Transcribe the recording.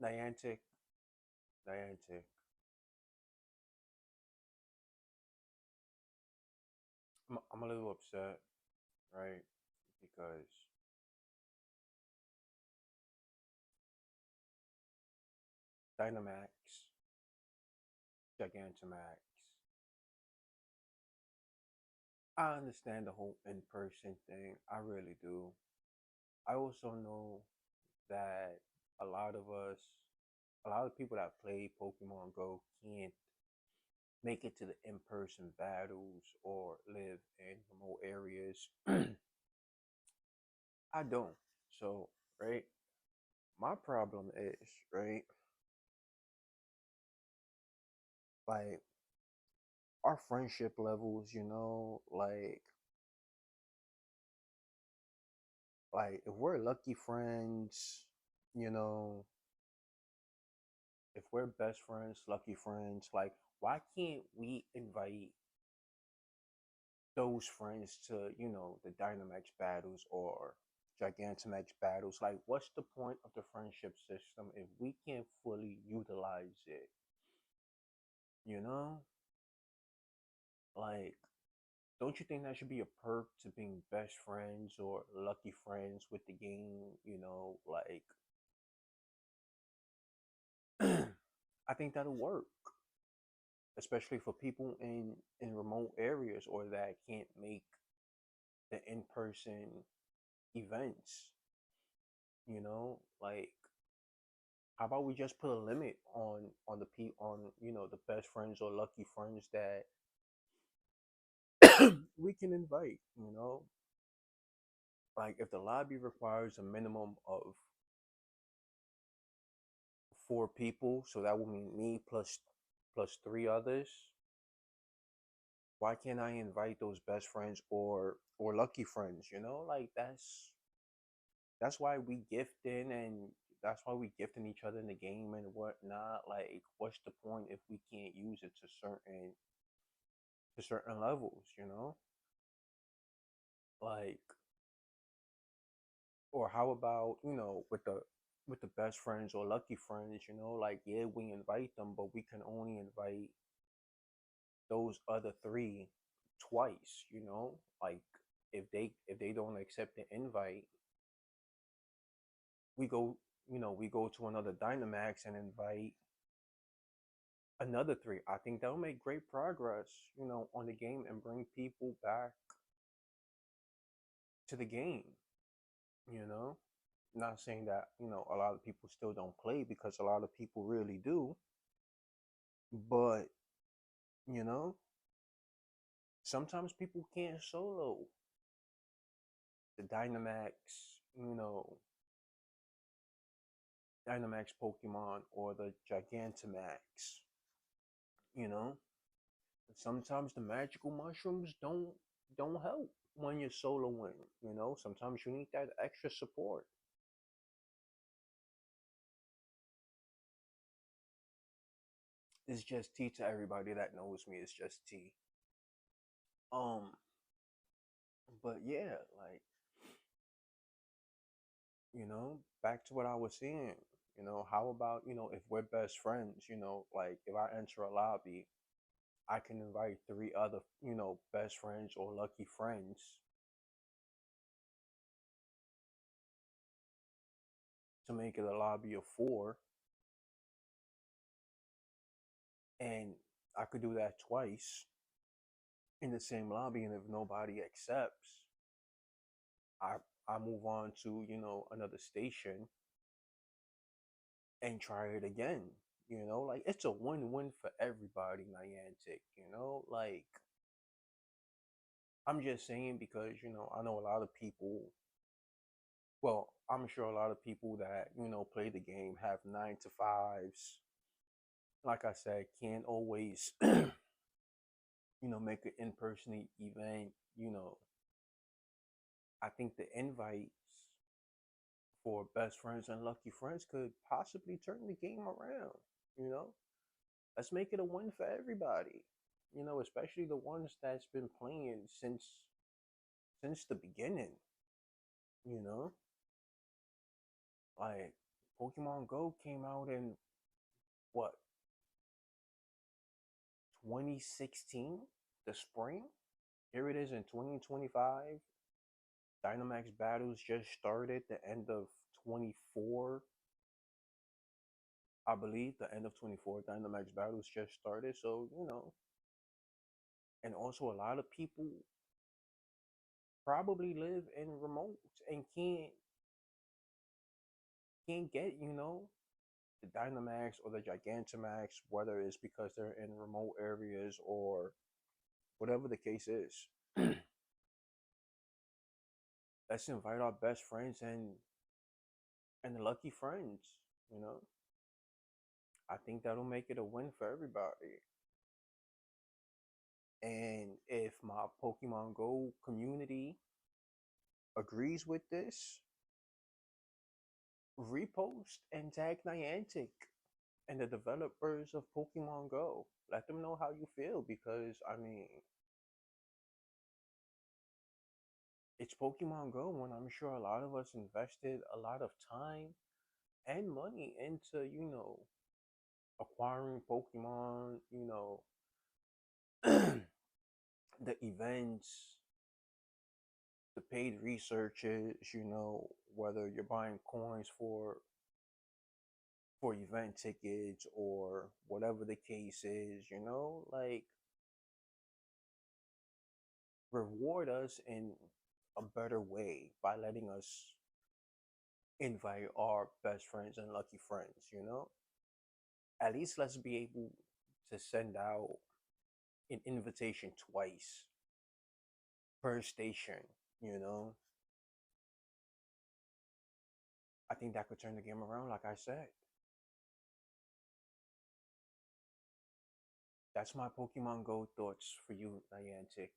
Niantic, Niantic. I'm a little upset, right? Because Dynamax, Gigantamax. I understand the whole in-person thing. I really do. I also know that a lot of us, a lot of people that play Pokemon Go can't make it to the in-person battles or live in remote areas. I don't. So, right, my problem is, right, like our friendship levels, like if we're lucky friends, you know, if we're best friends, lucky friends, like why can't we invite those friends to, the Dynamax battles or Gigantamax battles? Like, what's the point of the friendship system if we can't fully utilize it? You know? Like, don't you think that should be a perk to being best friends or lucky friends with the game? Like, I think that'll work, especially for people in remote areas or that can't make the in-person events. Like how about we just put a limit on the the best friends or lucky friends that we can invite. Like if the lobby requires a minimum of 4 people, so that would mean me plus 3 others. Why can't I invite those best friends or lucky friends? Like that's why we gifting and that's why we gifting each other in the game and whatnot. Like, what's the point if we can't use it to certain levels? Like, or how about with the best friends or lucky friends? Like yeah, we invite them, but we can only invite those other three twice. Like if they don't accept the invite, we go to another Dynamax and invite another three. I think that'll make great progress, on the game and bring people back to the game, you know? Not saying that, a lot of people still don't play because a lot of people really do, but, you know, sometimes people can't solo the Dynamax Pokemon or the Gigantamax, you know? Sometimes the magical mushrooms don't help when you're soloing. Sometimes you need that extra support. It's just tea to everybody that knows me. It's just tea. Um, but yeah, like back to what I was saying. How about if we're best friends? Like if I enter a lobby, I can invite 3 other best friends or lucky friends to make it a lobby of 4, and I could do that twice in the same lobby. And if nobody accepts, I I move on to another station and try it again. Like it's a win-win for everybody, Niantic. Like I'm just saying because I know a lot of people. Well, I'm sure a lot of people that play the game have 9 to 5s. Like I said, can't always make an in-person event. I think the invites for best friends and lucky friends could possibly turn the game around. You know, let's make it a win for everybody. Especially the ones that's been playing since the beginning. You know, like Pokemon Go came out in what, 2016, the spring. Here it is in 2025. Dynamax battles just started the end of 24. I believe the end of 24 Dynamax battles just started. So, and also a lot of people probably live in remotes and can't get, the Dynamax or the Gigantamax, whether it's because they're in remote areas or whatever the case is. Let's invite our best friends and the lucky friends, you know. I think that'll make it a win for everybody. And if my Pokemon Go community agrees with this, repost and tag Niantic and the developers of Pokemon Go. Let them know how you feel because I mean it's Pokemon Go when I'm sure a lot of us invested a lot of time and money into, acquiring Pokemon, the events, the paid researches, whether you're buying coins for event tickets or whatever the case is, like reward us in a better way by letting us invite our best friends and lucky friends, At least let's be able to send out an invitation twice per station, you know? I think that could turn the game around, like I said. That's my Pokemon Go thoughts for you, Niantic.